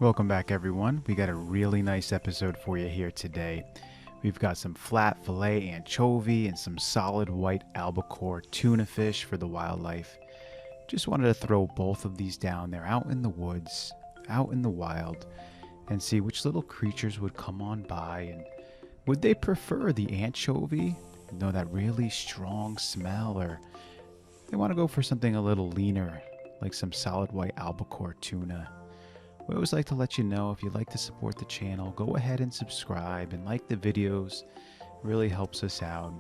Welcome back, everyone. We got a really nice episode for you here today. We've got some flat fillet anchovy and some solid white albacore tuna fish for the wildlife. Just wanted to throw both of these down there out in the woods, out in the wild, and see which little creatures would come on by and would they prefer the anchovy, that really strong smell, or they want to go for something a little leaner, like some solid white albacore tuna. We always like to let you know if you'd like to support the channel, go ahead and subscribe and like the videos. It really helps us out.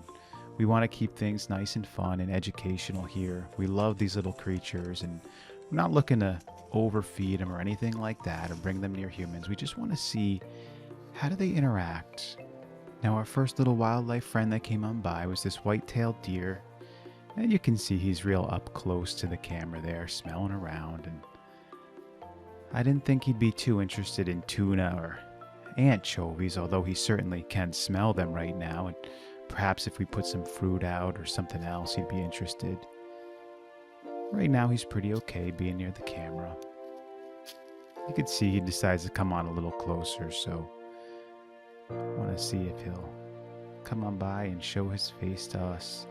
We want to keep things nice and fun and educational here. We love these little creatures, and we're not looking to overfeed them or anything like that or bring them near humans. We just want to see, how do they interact? Now, our first little wildlife friend that came on by was this white-tailed deer. And you can see he's real up close to the camera there, smelling around. And I didn't think he'd be too interested in tuna or anchovies, although he certainly can smell them right now. And perhaps if we put some fruit out or something else, he'd be interested. Right now, he's pretty okay being near the camera. You can see he decides to come on a little closer, so I want to see if he'll come on by and show his face to us.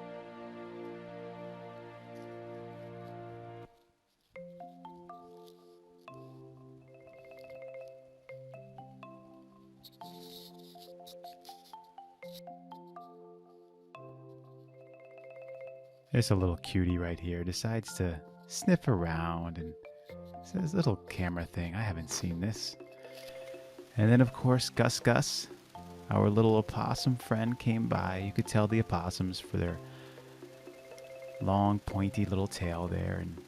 There's a little cutie right here, decides to sniff around and says, little camera thing, I haven't seen this. And then of course Gus, our little opossum friend, came by. You could tell the opossums for their long pointy little tail there. And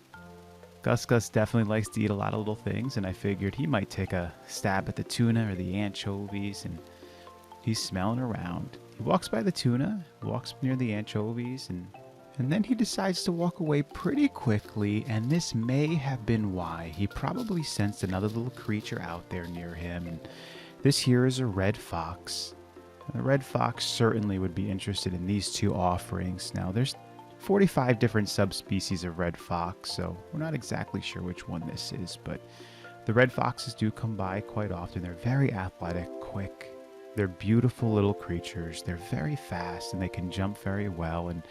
Gus definitely likes to eat a lot of little things, and I figured he might take a stab at the tuna or the anchovies, and he's smelling around. He walks by the tuna, walks near the anchovies, and then he decides to walk away pretty quickly, and this may have been why. He probably sensed another little creature out there near him. And this here is a red fox. And the red fox certainly would be interested in these two offerings. Now, there's 45 different subspecies of red fox, so we're not exactly sure which one this is, but the red foxes do come by quite often. They're very athletic, quick. They're beautiful little creatures. They're very fast, and they can jump very well. And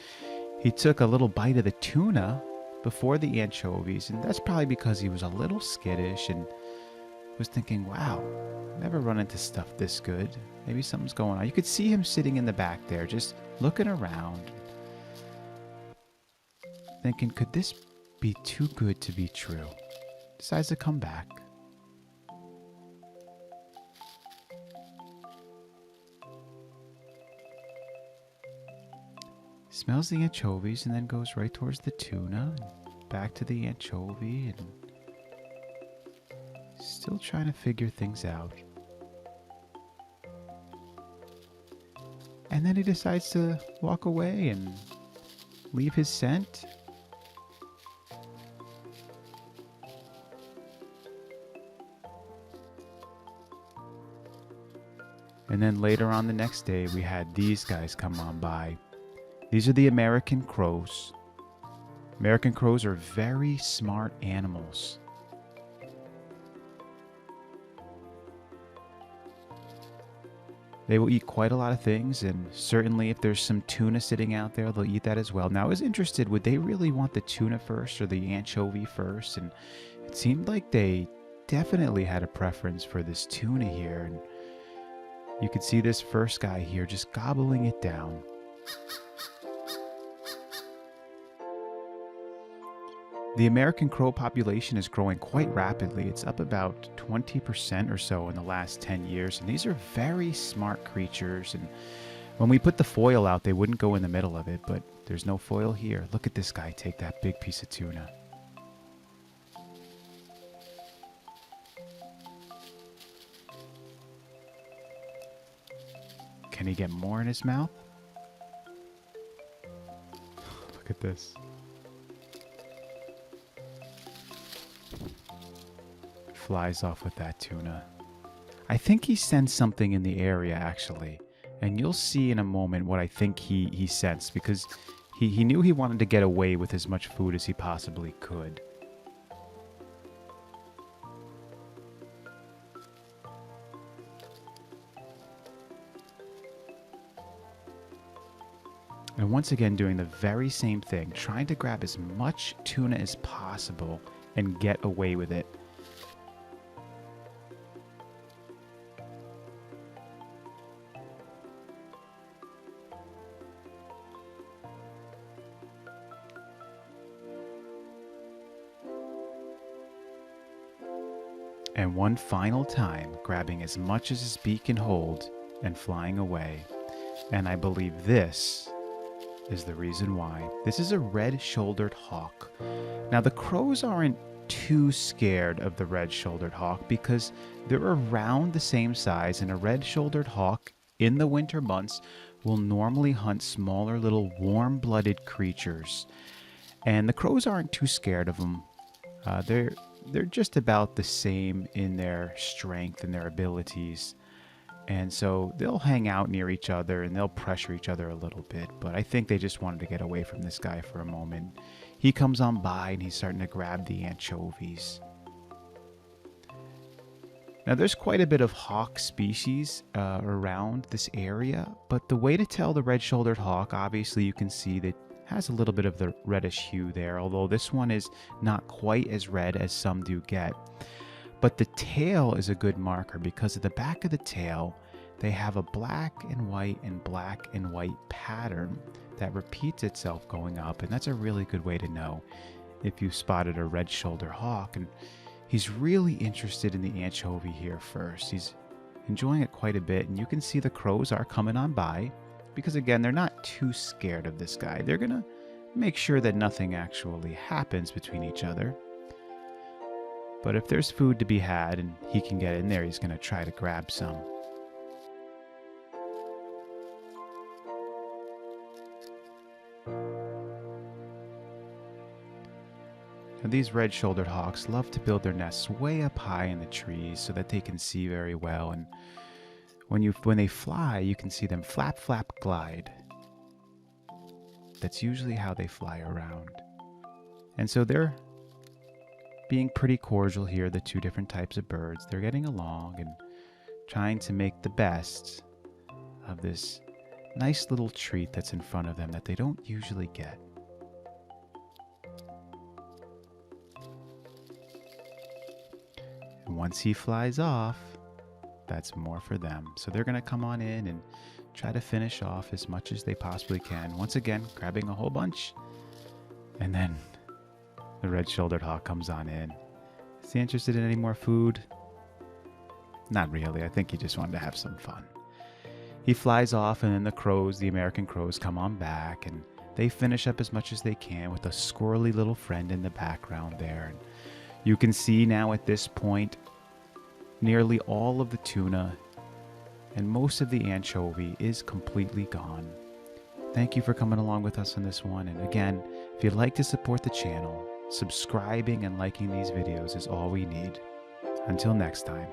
he took a little bite of the tuna before the anchovies, and that's probably because he was a little skittish and was thinking, wow, I've never run into stuff this good. Maybe something's going on. You could see him sitting in the back there, just looking around, thinking, could this be too good to be true? Decides to come back. Smells the anchovies and then goes right towards the tuna, and back to the anchovy, and still trying to figure things out. And then he decides to walk away and leave his scent. And then later on the next day, we had these guys come on by. These are the American crows. American crows are very smart animals. They will eat quite a lot of things, and certainly if there's some tuna sitting out there, they'll eat that as well. Now, I was interested, would they really want the tuna first or the anchovy first? And it seemed like they definitely had a preference for this tuna here. And you could see this first guy here just gobbling it down. The American crow population is growing quite rapidly. It's up about 20% or so in the last 10 years. And these are very smart creatures. And when we put the foil out, they wouldn't go in the middle of it, but there's no foil here. Look at this guy take that big piece of tuna. Can he get more in his mouth? Look at this. Flies off with that tuna. I think he sensed something in the area, actually, and you'll see in a moment what I think he sensed, because he knew he wanted to get away with as much food as he possibly could. And once again doing the very same thing, trying to grab as much tuna as possible and get away with it. And one final time, grabbing as much as his beak can hold and flying away. And I believe this is the reason why. This is a red-shouldered hawk. Now the crows aren't too scared of the red-shouldered hawk because they're around the same size, and a red-shouldered hawk in the winter months will normally hunt smaller little warm-blooded creatures. And the crows aren't too scared of them. They're just about the same in their strength and their abilities. And so they'll hang out near each other and they'll pressure each other a little bit. But I think they just wanted to get away from this guy for a moment. He comes on by and he's starting to grab the anchovies. Now there's quite a bit of hawk species around this area. But the way to tell the red-shouldered hawk, obviously you can see that has a little bit of the reddish hue there, although this one is not quite as red as some do get. But the tail is a good marker because at the back of the tail, they have a black and white pattern that repeats itself going up. And that's a really good way to know if you spotted a red-shouldered hawk. And he's really interested in the anchovy here first. He's enjoying it quite a bit. And you can see the crows are coming on by because, again, they're not too scared of this guy. They're going to make sure that nothing actually happens between each other. But if there's food to be had and he can get in there, he's going to try to grab some. Now, these red-shouldered hawks love to build their nests way up high in the trees so that they can see very well. And when they fly, you can see them flap, flap, glide. That's usually how they fly around. And so they're being pretty cordial here, the two different types of birds. They're getting along and trying to make the best of this nice little treat that's in front of them that they don't usually get. And once he flies off, that's more for them. So they're going to come on in and try to finish off as much as they possibly can. Once again, grabbing a whole bunch. And then the red-shouldered hawk comes on in. Is he interested in any more food? Not really. I think he just wanted to have some fun. He flies off, and then the crows, the American crows, come on back, and they finish up as much as they can with a squirrely little friend in the background there. And you can see now at this point nearly all of the tuna and most of the anchovy is completely gone. Thank you for coming along with us on this one. And again, if you'd like to support the channel, subscribing and liking these videos is all we need. Until next time.